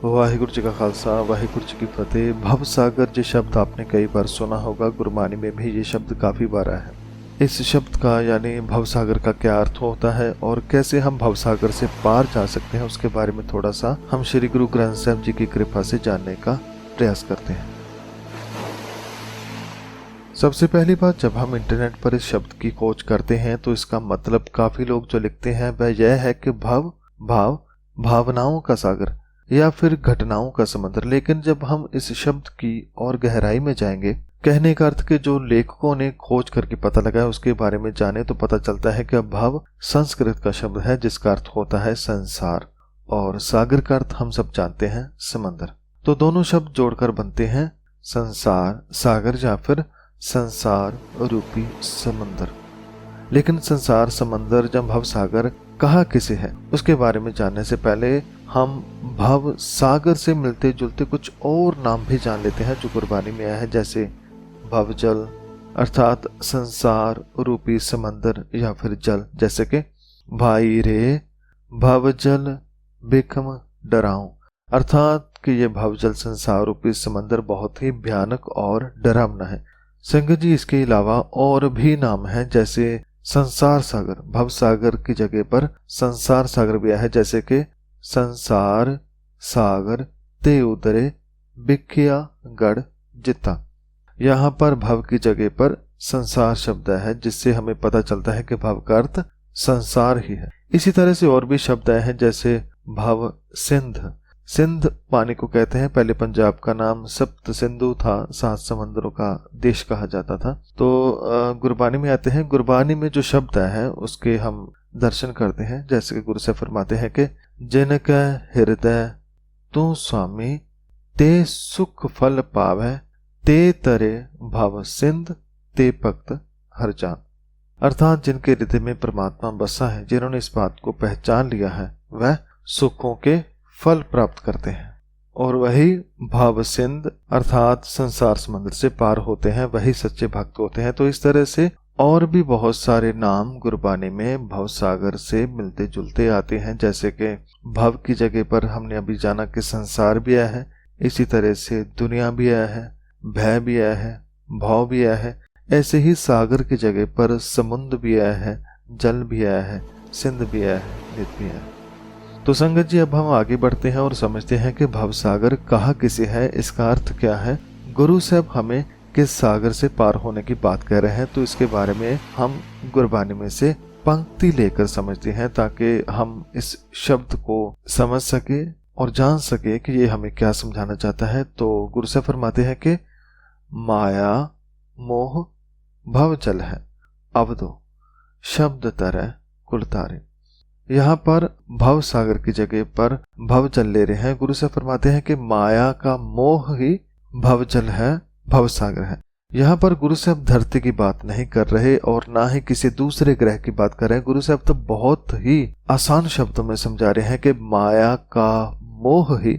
वाहिगुरु जी का खालसा वाहिगुरु जी की फतेह। भव सागर ये शब्द आपने कई बार सुना होगा, गुरबानी में भी ये शब्द काफी बार आया है। इस शब्द का यानी भव सागर का क्या अर्थ होता है और कैसे हम भव सागर से पार जा सकते हैं, उसके बारे में थोड़ा सा हम श्री गुरु ग्रंथ साहब जी की कृपा से जानने का प्रयास करते हैं। सबसे पहली बात, जब हम इंटरनेट पर इस शब्द की खोज करते हैं तो इसका मतलब काफी लोग जो लिखते हैं वह यह है कि भव भाव भावनाओं का सागर या फिर घटनाओं का समंदर। लेकिन जब हम इस शब्द की और गहराई में जाएंगे, कहने का अर्थ के जो लेखकों ने खोज करके पता लगाया उसके बारे में जाने, तो पता चलता है कि भव संस्कृत का शब्द है जिसका अर्थ होता है संसार, और सागर का अर्थ हम सब जानते हैं समंदर। तो दोनों शब्द जोड़कर बनते हैं संसार सागर या फिर संसार रूपी समंदर। लेकिन संसार समंदर या भव सागर कहा किसे है, उसके बारे में जानने से पहले हम भव सागर से मिलते जुलते कुछ और नाम भी जान लेते हैं जो गुरबानी में आया है, जैसे भवजल अर्थात संसार रूपी समंदर या फिर जल, जैसे कि भाई रे भवजल बिखम डराऊं, अर्थात कि ये भवजल संसार रूपी समंदर बहुत ही भयानक और डरावना है। संगत जी, इसके अलावा और भी नाम हैं, जैसे संसार सागर, भव सागर की जगह पर संसार सागर भी आया है, जैसे कि संसार सागर ते उतरे बिखिया गढ़ जिता। यहाँ पर भव की जगह पर संसार शब्द है, जिससे हमें पता चलता है कि भव का अर्थ संसार ही है। इसी तरह से और भी शब्द आए हैं, जैसे भव सिंध, सिंध पानी को कहते हैं। पहले पंजाब का नाम सप्त सिंधु था, 7 समंदरों का देश कहा जाता था। तो गुरबानी में आते हैं, गुरबानी में जो शब्द है उसके हम दर्शन करते हैं। जैसे कि गुरु से फरमाते हैं कि जिनका हृदय तू स्वामी ते सुख फल पावे, ते तरे भव सिंध ते भक्त हर जान, अर्थात जिनके हृदय में परमात्मा बसा है, जिन्होंने इस बात को पहचान लिया है, वह सुखों के फल प्राप्त करते हैं और वही भाव सिंध अर्थात संसार समंदर से पार होते हैं, वही सच्चे भक्त होते हैं। तो इस तरह से और भी बहुत सारे नाम गुरबानी में भव सागर से मिलते जुलते आते हैं। जैसे कि भव की जगह पर हमने अभी जाना कि संसार भी आया है, इसी तरह से दुनिया भी आया है, भय भी आया है, भाव भी आया है। ऐसे ही सागर की जगह पर समुद्र भी आया है, जल भी आया है, सिंध भी आया है, नित भी आया है। तो संगत जी, अब हम आगे बढ़ते हैं और समझते हैं कि भव सागर कहा किसे है, इसका अर्थ क्या है, गुरु साहब हमें किस सागर से पार होने की बात कह रहे हैं। तो इसके बारे में हम गुरबानी में से पंक्ति लेकर समझते हैं, ताकि हम इस शब्द को समझ सके और जान सके कि ये हमें क्या समझाना चाहता है। तो गुरु साहब फरमाते हैं कि माया मोह भव जल है, अवधो शब्द तरह कुल तारे। यहाँ पर भव सागर की जगह पर भव जल ले रहे हैं। गुरु साहब फरमाते हैं कि माया का मोह ही भव जल है, भव सागर है। यहाँ पर गुरु साहब धरती की बात नहीं कर रहे और ना ही किसी दूसरे ग्रह की बात कर रहे हैं। गुरु साहब तो बहुत ही आसान शब्दों में समझा रहे हैं कि माया का मोह ही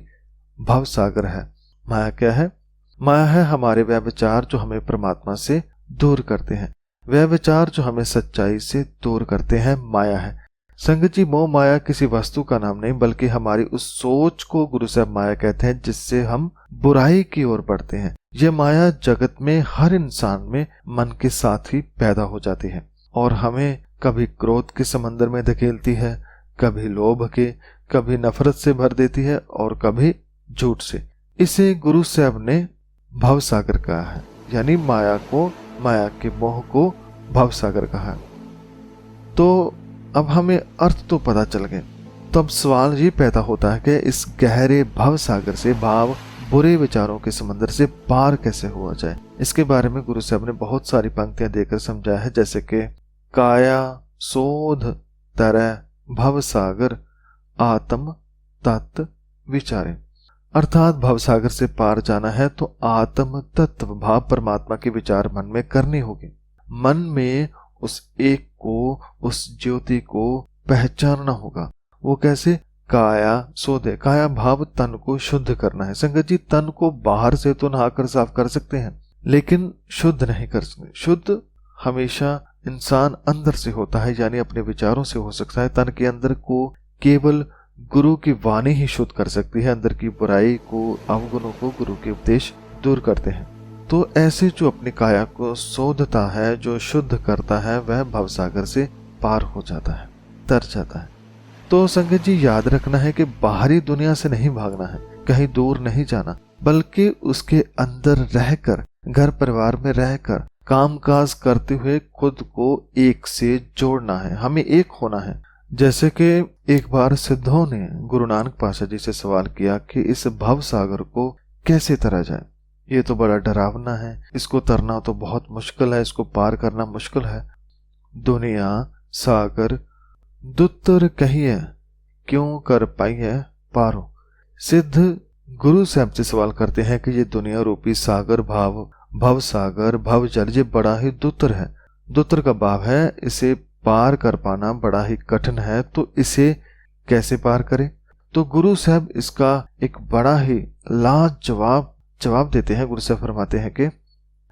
भव सागर है। माया क्या है? माया है हमारे वह विचार जो हमें परमात्मा से दूर करते हैं, वह विचार जो हमें सच्चाई से दूर करते हैं, माया है। संगत जी, मोह माया किसी वस्तु का नाम नहीं, बल्कि हमारी उस सोच को गुरु साहब माया कहते हैं, जिससे हम बुराई की ओर बढ़ते हैं। यह माया जगत में हर इंसान में मन के साथ ही पैदा हो जाती है और हमें कभी क्रोध के समंदर में धकेलती है, कभी लोभ के, कभी नफरत से भर देती है और कभी झूठ से। इसे गुरु साहब ने भव सागर कहा है, यानी माया के मोह को भव सागर कहा है। तो अब हमें अर्थ तो पता चल गए, तो अब सवाल ये पैदा होता है कि इस गहरे भव सागर से, भाव बुरे विचारों के समंदर से पार कैसे हुआ जाए। इसके बारे में गुरु साहब ने बहुत सारी पंक्तियां देकर समझाया है, जैसे कि काया शोध तरह भव सागर आत्म तत्व विचारे, अर्थात भव सागर से पार जाना है तो आत्म तत्व भाव परमात्मा के विचार मन में करनी होगी। मन में उस एक को, उस ज्योति को पहचानना होगा। वो कैसे? काया सोधे, काया भाव तन को शुद्ध करना है। संगत जी, तन को बाहर से तो नहाकर साफ कर सकते हैं, लेकिन शुद्ध नहीं कर सकते। शुद्ध हमेशा इंसान अंदर से होता है, यानी अपने विचारों से हो सकता है। तन के अंदर को केवल गुरु की वाणी ही शुद्ध कर सकती है। अंदर की बुराई को, अवगुणों को गुरु के उपदेश दूर करते हैं। तो ऐसे जो अपनी काया को शोधता है, जो शुद्ध करता है, वह भवसागर से पार हो जाता है, तर जाता है। तो संगत जी, याद रखना है कि बाहरी दुनिया से नहीं भागना है, कहीं दूर नहीं जाना, बल्कि उसके अंदर रहकर, घर परिवार में रहकर, कामकाज करते हुए खुद को एक से जोड़ना है, हमें एक होना है। जैसे कि एक बार सिद्धों ने गुरु नानक पातशाह जी से सवाल किया कि इस भव सागर को कैसे तरा जाए। ये तो बड़ा डरावना है, इसको तरना तो बहुत मुश्किल है, इसको पार करना मुश्किल है। दुनिया सागर दुत्तर कहिए, क्यों कर पाई है पारो। सिद्ध गुरु साहब से सवाल करते हैं कि ये दुनिया रूपी सागर, भव सागर, भव जल, ये बड़ा ही दुत्तर है। दुत्तर का भाव है इसे पार कर पाना बड़ा ही कठिन है, तो इसे कैसे पार करें। तो गुरु साहब इसका एक बड़ा ही लाजवाब जवाब देते हैं। गुरु साहब फरमाते हैं कि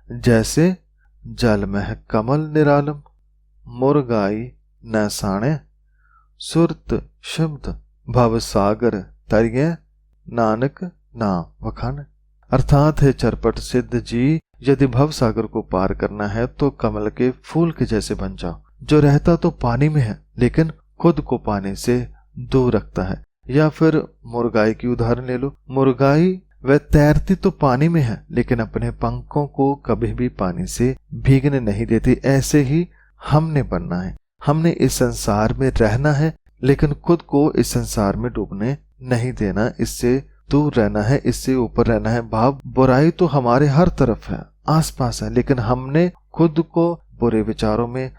जैसे जल में कमल निरालम, मुरगाई न साणे, सुरत शब्द भव सागर तरिये, नानक नाम वखान। अर्थात है चरपट सिद्ध जी, यदि भव सागर को पार करना है तो कमल के फूल के जैसे बन जाओ, जो रहता तो पानी में है लेकिन खुद को पानी से दूर रखता है। या फिर मुर्गाई की उदाहरण ले लो। मुर्गाई वह तैरती तो पानी में है लेकिन अपने पंखों को कभी भी पानी से भीगने नहीं देती। ऐसे ही हमने बनना है, हमने इस संसार में रहना है लेकिन खुद को इस संसार में डूबने नहीं देना, इससे दूर रहना है, इससे ऊपर रहना है। भाव बुराई तो हमारे हर तरफ है, आसपास है, लेकिन हमने खुद को बुरे विचारों में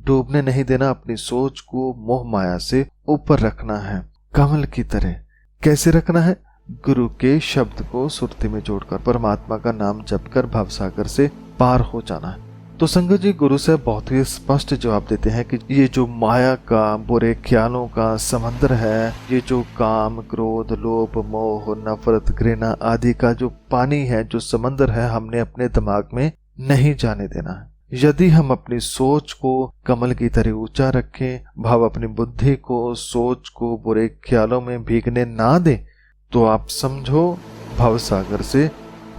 डूबने नहीं देना। अपनी सोच को मोह माया से ऊपर रखना है, कमल की तरह। कैसे रखना है? गुरु के शब्द को सुरती में जोड़कर, परमात्मा का नाम जपकर भवसागर से पार हो जाना है। तो संगत जी, गुरु साहब बहुत ही स्पष्ट जवाब देते हैं कि ये जो माया का, बुरे ख्यालों का समंदर है, ये जो काम, क्रोध, लोभ, मोह, नफरत, घृणा आदि का जो पानी है, जो समंदर है, हमने अपने दिमाग में नहीं जाने देना है। यदि हम अपनी सोच को कमल की तरह ऊंचा रखें, भाव अपनी बुद्धि को, सोच को बुरे ख्यालों में भीगने ना दें, तो आप समझो भवसागर से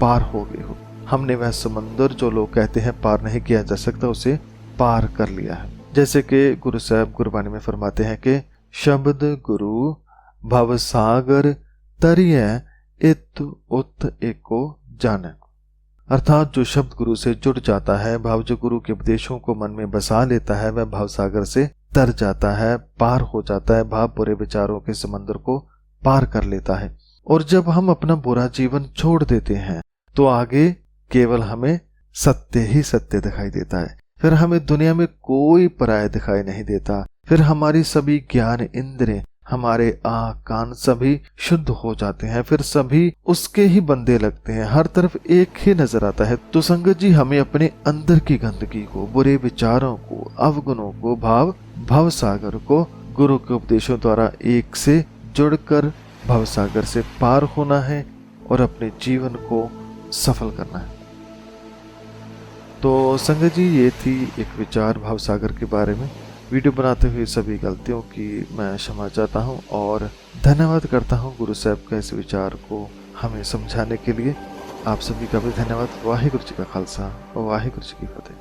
पार हो गए हो। हमने वह समंदर जो लोग कहते हैं पार नहीं किया जा सकता, उसे पार कर लिया है। जैसे कि गुरु साहब गुरबानी में फरमाते हैं कि शब्द गुरु भवसागर तरिय इत उत एको जाने। अर्थात जो शब्द गुरु से जुड़ जाता है, भाव जो गुरु के उपदेशों को मन में बसा लेता है, वह भवसागर से तर जाता है, पार हो जाता है, भाव बुरे विचारों के समंदर को पार कर लेता है। और जब हम अपना बुरा जीवन छोड़ देते हैं तो आगे केवल हमें सत्य ही सत्य दिखाई देता है। फिर हमें दुनिया में कोई पराया दिखाई नहीं देता। फिर हमारी सभी ज्ञान इंद्रिय, हमारे आँख कान सभी शुद्ध हो जाते हैं। फिर सभी उसके ही बंदे लगते हैं, हर तरफ एक ही नजर आता है। तो संगत जी, हमें अपने अंदर की गंदगी को, बुरे विचारों को, अवगुणों को, भव सागर को गुरु के उपदेशों द्वारा एक से जुड़कर भवसागर से पार होना है और अपने जीवन को सफल करना है। तो संगत जी, ये थी एक विचार भवसागर के बारे में। वीडियो बनाते हुए सभी गलतियों की मैं क्षमा चाहता हूँ और धन्यवाद करता हूँ गुरु साहब के इस विचार को हमें समझाने के लिए। आप सभी का भी धन्यवाद। वाहिगुरु जी का खालसा, वाहिगुरु जी की फतेह।